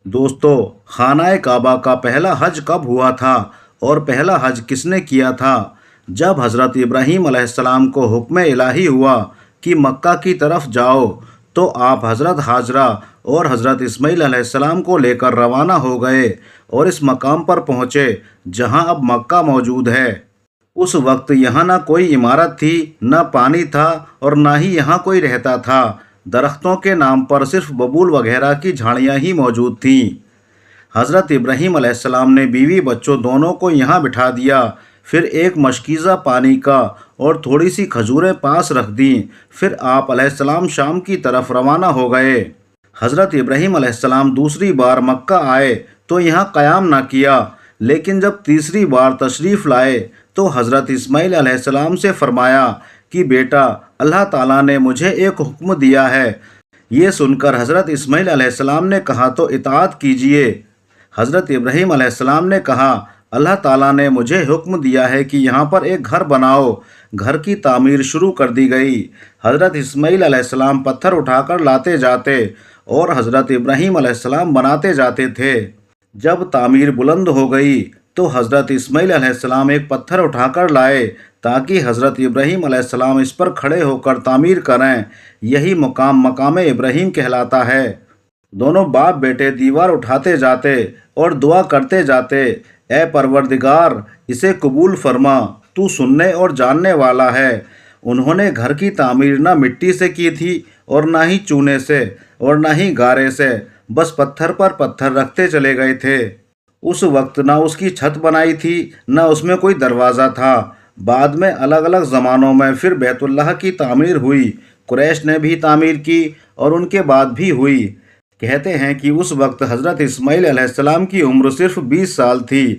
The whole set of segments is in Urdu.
دوستو، خانہ کعبہ کا پہلا حج کب ہوا تھا اور پہلا حج کس نے کیا تھا؟ جب حضرت ابراہیم علیہ السلام کو حکم الہی ہوا کہ مکہ کی طرف جاؤ تو آپ حضرت ہاجرہ اور حضرت اسماعیل علیہ السلام کو لے کر روانہ ہو گئے اور اس مقام پر پہنچے جہاں اب مکہ موجود ہے۔ اس وقت یہاں نہ کوئی عمارت تھی، نہ پانی تھا اور نہ ہی یہاں کوئی رہتا تھا۔ درختوں کے نام پر صرف ببول وغیرہ کی جھاڑیاں ہی موجود تھیں۔ حضرت ابراہیم علیہ السلام نے بیوی بچوں دونوں کو یہاں بٹھا دیا، پھر ایک مشکیزہ پانی کا اور تھوڑی سی کھجوریں پاس رکھ دیں، پھر آپ علیہ السلام شام کی طرف روانہ ہو گئے۔ حضرت ابراہیم علیہ السلام دوسری بار مکہ آئے تو یہاں قیام نہ کیا، لیکن جب تیسری بار تشریف لائے تو حضرت اسماعیل علیہ السلام سے فرمایا کہ بیٹا، اللہ تعالیٰ نے مجھے ایک حکم دیا ہے۔ یہ سن کر حضرت اسماعیل علیہ السلام نے کہا تو اطاعت کیجیے۔ حضرت ابراہیم علیہ السلام نے کہا، اللہ تعالیٰ نے مجھے حکم دیا ہے کہ یہاں پر ایک گھر بناؤ۔ گھر کی تعمیر شروع کر دی گئی۔ حضرت اسماعیل علیہ السلام پتھر اٹھا کر لاتے جاتے اور حضرت ابراہیم علیہ السلام بناتے جاتے تھے۔ جب تعمیر بلند ہو گئی تو حضرت اسماعیل علیہ السلام ایک پتھر اٹھا کر لائے تاکہ حضرت ابراہیم علیہ السلام اس پر کھڑے ہو کر تعمیر کریں۔ یہی مقام مقام ابراہیم کہلاتا ہے۔ دونوں باپ بیٹے دیوار اٹھاتے جاتے اور دعا کرتے جاتے، اے پروردگار، اسے قبول فرما، تو سننے اور جاننے والا ہے۔ انہوں نے گھر کی تعمیر نہ مٹی سے کی تھی اور نہ ہی چونے سے اور نہ ہی گارے سے، بس پتھر پر پتھر رکھتے چلے گئے تھے۔ اس وقت نہ اس کی چھت بنائی تھی، نہ اس میں کوئی دروازہ تھا۔ بعد میں الگ الگ زمانوں میں پھر بیت اللہ کی تعمیر ہوئی۔ قریش نے بھی تعمیر کی اور ان کے بعد بھی ہوئی۔ کہتے ہیں کہ اس وقت حضرت اسماعیل علیہ السلام کی عمر صرف 20 سال تھی۔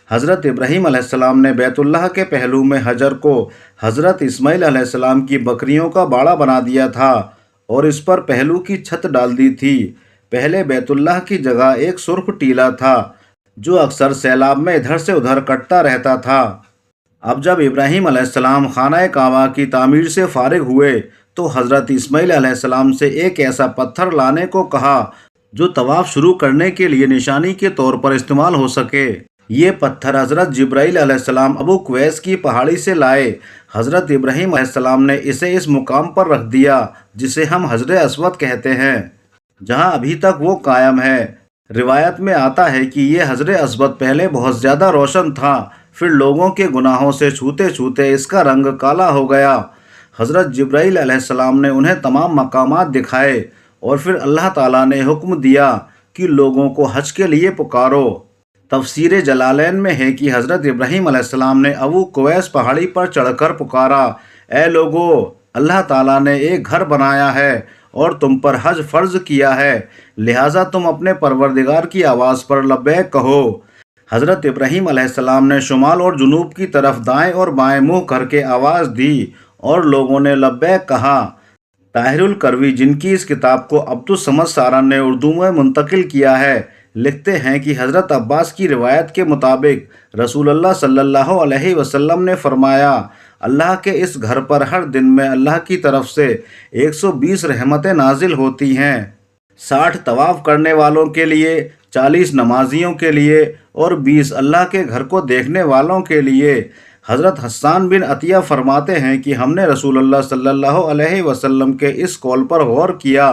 حضرت ابراہیم علیہ السلام نے بیت اللہ کے پہلو میں حجر کو حضرت اسماعیل علیہ السلام کی بکریوں کا باڑا بنا دیا تھا اور اس پر پہلو کی چھت ڈال دی تھی۔ پہلے بیت اللہ کی جگہ ایک سرخ ٹیلا تھا جو اکثر سیلاب میں ادھر سے ادھر کٹتا رہتا تھا۔ اب جب ابراہیم علیہ السلام خانہ کعبہ کی تعمیر سے فارغ ہوئے تو حضرت اسماعیل علیہ السلام سے ایک ایسا پتھر لانے کو کہا جو طواف شروع کرنے کے لیے نشانی کے طور پر استعمال ہو سکے۔ یہ پتھر حضرت جبرائیل علیہ السلام ابو قویس کی پہاڑی سے لائے۔ حضرت ابراہیم علیہ السلام نے اسے اس مقام پر رکھ دیا جسے ہم حجر اسود کہتے ہیں، جہاں ابھی تک وہ قائم ہے۔ روایت میں آتا ہے کہ یہ حجر اسود پہلے بہت زیادہ روشن تھا، پھر لوگوں کے گناہوں سے چھوتے چھوتے اس کا رنگ کالا ہو گیا۔ حضرت جبرائیل علیہ السلام نے انہیں تمام مقامات دکھائے اور پھر اللہ تعالیٰ نے حکم دیا کہ لوگوں کو حج کے لیے پکارو۔ تفسیر جلالین میں ہے کہ حضرت ابراہیم علیہ السلام نے ابو قویس پہاڑی پر چڑھ کر پکارا، اے لوگو، اللہ تعالیٰ نے ایک گھر بنایا ہے اور تم پر حج فرض کیا ہے، لہٰذا تم اپنے پروردگار کی آواز پر لبیک کہو۔ حضرت ابراہیم علیہ السلام نے شمال اور جنوب کی طرف دائیں اور بائیں منہ کر کے آواز دی اور لوگوں نے لبیک کہا۔ طاہر الکروی، جن کی اس کتاب کو عبدالصمد سارن نے اردو میں منتقل کیا ہے، لکھتے ہیں کہ حضرت عباس کی روایت کے مطابق رسول اللہ صلی اللہ علیہ وسلم نے فرمایا، اللہ کے اس گھر پر ہر دن میں اللہ کی طرف سے 120 رحمتیں نازل ہوتی ہیں، 60 طواف کرنے والوں کے لیے، 40 نمازیوں کے لیے اور 20 اللہ کے گھر کو دیکھنے والوں کے لیے۔ حضرت حسان بن عطیہ فرماتے ہیں کہ ہم نے رسول اللہ صلی اللہ علیہ وسلم کے اس قول پر غور کیا،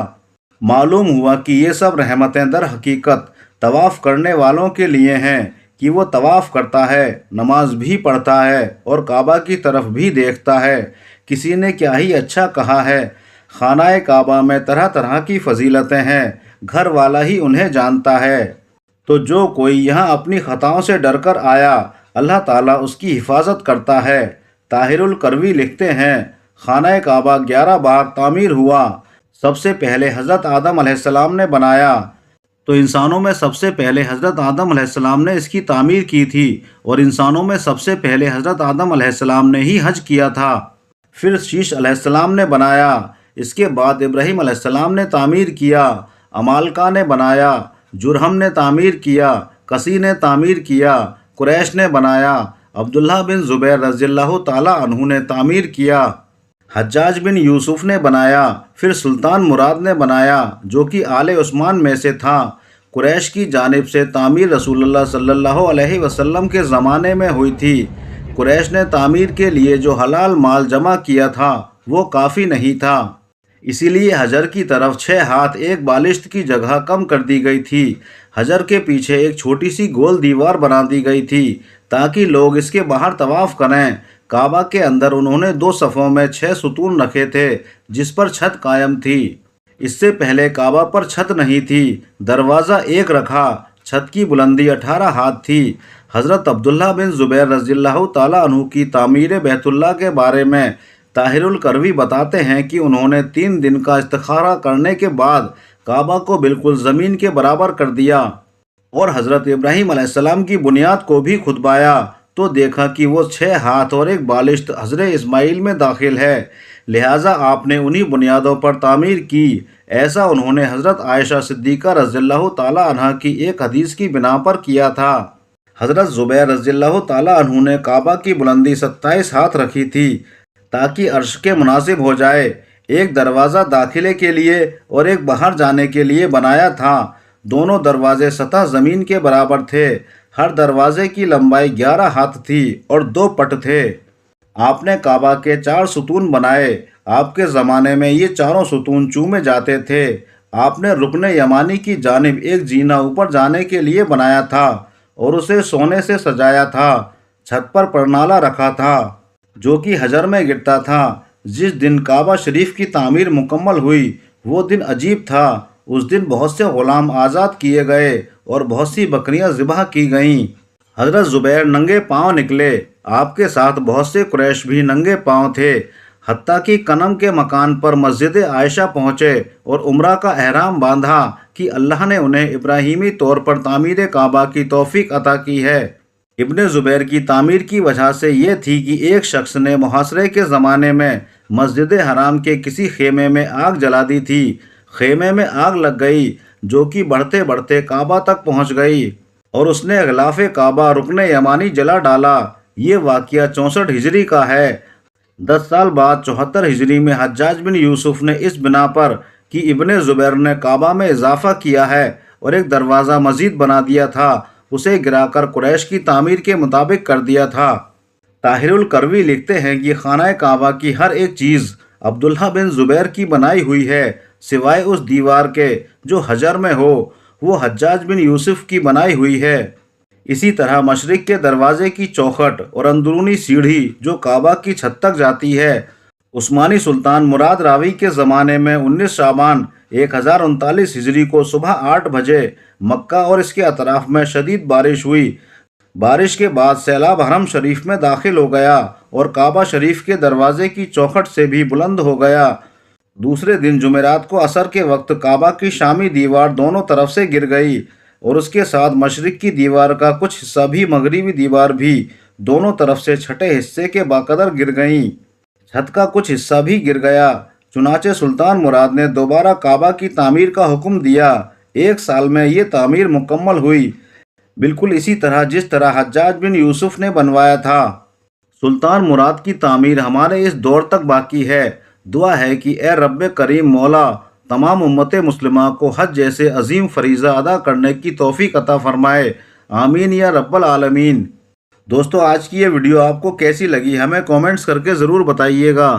معلوم ہوا کہ یہ سب رحمتیں در حقیقت طواف کرنے والوں کے لیے ہیں کہ وہ طواف کرتا ہے، نماز بھی پڑھتا ہے اور کعبہ کی طرف بھی دیکھتا ہے۔ کسی نے کیا ہی اچھا کہا ہے، خانہ کعبہ میں طرح طرح کی فضیلتیں ہیں، گھر والا ہی انہیں جانتا ہے۔ تو جو کوئی یہاں اپنی خطاؤں سے ڈر کر آیا، اللہ تعالیٰ اس کی حفاظت کرتا ہے۔ طاہر الکروی لکھتے ہیں، خانہ کعبہ 11 بار تعمیر ہوا۔ سب سے پہلے حضرت آدم علیہ السلام نے بنایا، تو انسانوں میں سب سے پہلے حضرت آدم علیہ السلام نے اس کی تعمیر کی تھی، اور انسانوں میں سب سے پہلے حضرت آدم علیہ السلام نے ہی حج کیا تھا۔ پھر شیش علیہ السلام نے بنایا، اس کے بعد ابراہیم علیہ السلام نے تعمیر کیا، عمالقہ نے بنایا، جرہم نے تعمیر کیا، کسی نے تعمیر کیا، قریش نے بنایا، عبداللہ بن زبیر رضی اللہ تعالیٰ عنہ نے تعمیر کیا، حجاج بن یوسف نے بنایا، پھر سلطان مراد نے بنایا جو کہ آل عثمان میں سے تھا، قریش کی جانب سے تعمیر رسول اللہ صلی اللہ علیہ وسلم کے زمانے میں ہوئی تھی۔ قریش نے تعمیر کے لیے جو حلال مال جمع کیا تھا وہ کافی نہیں تھا، اسی لیے حجر کی طرف 6 ہاتھ ایک بالشت کی جگہ کم کر دی گئی تھی۔ حجر کے پیچھے ایک چھوٹی سی گول دیوار بنا دی گئی تھی تاکہ لوگ اس کے باہر طواف کریں۔ کعبہ کے اندر انہوں نے 2 صفوں میں 6 ستون رکھے تھے جس پر چھت قائم تھی۔ اس سے پہلے کعبہ پر چھت نہیں تھی، دروازہ ایک رکھا، چھت کی بلندی 18 ہاتھ تھی۔ حضرت عبداللہ بن زبیر رضی اللہ تعالیٰ عنہ کی تعمیر بیت اللہ کے بارے میں طاہر الکروی بتاتے ہیں کہ انہوں نے 3 دن کا استخارہ کرنے کے بعد کعبہ کو بالکل زمین کے برابر کر دیا اور حضرت ابراہیم علیہ السلام کی بنیاد کو بھی کھدوایا تو دیکھا کہ وہ 6 ہاتھ اور ایک بالشت حجر اسماعیل میں داخل ہے، لہٰذا آپ نے انہی بنیادوں پر تعمیر کی۔ ایسا انہوں نے حضرت عائشہ صدیقہ رضی اللہ تعالیٰ عنہ کی ایک حدیث کی بنا پر کیا تھا۔ حضرت زبیر رضی اللہ تعالیٰ عنہ نے کعبہ کی بلندی 27 ہاتھ رکھی تھی تاکہ عرش کے مناسب ہو جائے۔ ایک دروازہ داخلے کے لیے اور ایک باہر جانے کے لیے بنایا تھا۔ دونوں دروازے سطح زمین کے برابر تھے۔ ہر دروازے کی لمبائی 11 ہاتھ تھی اور 2 پٹ تھے۔ آپ نے کعبہ کے 4 ستون بنائے۔ آپ کے زمانے میں یہ چاروں ستون چومے جاتے تھے۔ آپ نے رکن یمانی کی جانب ایک زینہ اوپر جانے کے لیے بنایا تھا اور اسے سونے سے سجایا تھا۔ چھت پر پرنالہ رکھا تھا جو کہ حجر میں گرتا تھا۔ جس دن کعبہ شریف کی تعمیر مکمل ہوئی وہ دن عجیب تھا۔ اس دن بہت سے غلام آزاد کیے گئے اور بہت سی بکریاں ذبح کی گئیں۔ حضرت زبیر ننگے پاؤں نکلے۔ آپ کے ساتھ بہت سے قریش بھی ننگے پاؤں تھے، حتیٰ کہ کنم کے مکان پر مسجد عائشہ پہنچے اور عمرہ کا احرام باندھا کہ اللہ نے انہیں ابراہیمی طور پر تعمیر کعبہ کی توفیق عطا کی ہے۔ ابن زبیر کی تعمیر کی وجہ سے یہ تھی کہ ایک شخص نے محاصرے کے زمانے میں مسجد حرام کے کسی خیمے میں آگ جلا دی تھی۔ خیمے میں آگ لگ گئی جو کہ بڑھتے بڑھتے کعبہ تک پہنچ گئی اور اس نے غلاف کعبہ رکن یمانی جلا ڈالا۔ یہ واقعہ 64 ہجری کا ہے۔ 10 سال بعد 74 ہجری میں حجاج بن یوسف نے اس بنا پر کہ ابن زبیر نے کعبہ میں اضافہ کیا ہے اور ایک دروازہ مزید بنا دیا تھا، اسے گرا کر قریش کی تعمیر کے مطابق کر دیا تھا۔ طاہر الکروی لکھتے ہیں کہ خانہ کعبہ کی ہر ایک چیز عبداللہ بن زبیر کی بنائی ہوئی ہے سوائے اس دیوار کے جو حجر میں ہو، وہ حجاج بن یوسف کی بنائی ہوئی ہے۔ اسی طرح مشرق کے دروازے کی چوکھٹ اور اندرونی سیڑھی جو کعبہ کی چھت تک جاتی ہے، عثمانی سلطان مراد راوی کے زمانے میں 19 شعبان 1039 ہجری کو صبح 8 بجے مکہ اور اس کے اطراف میں شدید بارش ہوئی۔ بارش کے بعد سیلاب حرم شریف میں داخل ہو گیا اور کعبہ شریف کے دروازے کی چوکھٹ سے بھی بلند ہو گیا۔ دوسرے دن جمعرات کو عصر کے وقت کعبہ کی شامی دیوار دونوں طرف سے گر گئی اور اس کے ساتھ مشرق کی دیوار کا کچھ حصہ بھی مغربی دیوار بھی دونوں طرف سے چھٹے حصے کے باقدر گر گئیں۔ چھت کا کچھ حصہ بھی گر گیا۔ چنانچہ سلطان مراد نے دوبارہ کعبہ کی تعمیر کا حکم دیا۔ 1 سال میں یہ تعمیر مکمل ہوئی، بالکل اسی طرح جس طرح حجاج بن یوسف نے بنوایا تھا۔ سلطان مراد کی تعمیر ہمارے اس دور تک باقی ہے۔ دعا ہے کہ اے رب کریم مولا تمام امت مسلمہ کو حج جیسے عظیم فریضہ ادا کرنے کی توفیق عطا فرمائے، آمین یا رب العالمین۔ دوستو، آج کی یہ ویڈیو آپ کو کیسی لگی ہمیں کومنٹس کر کے ضرور بتائیے گا۔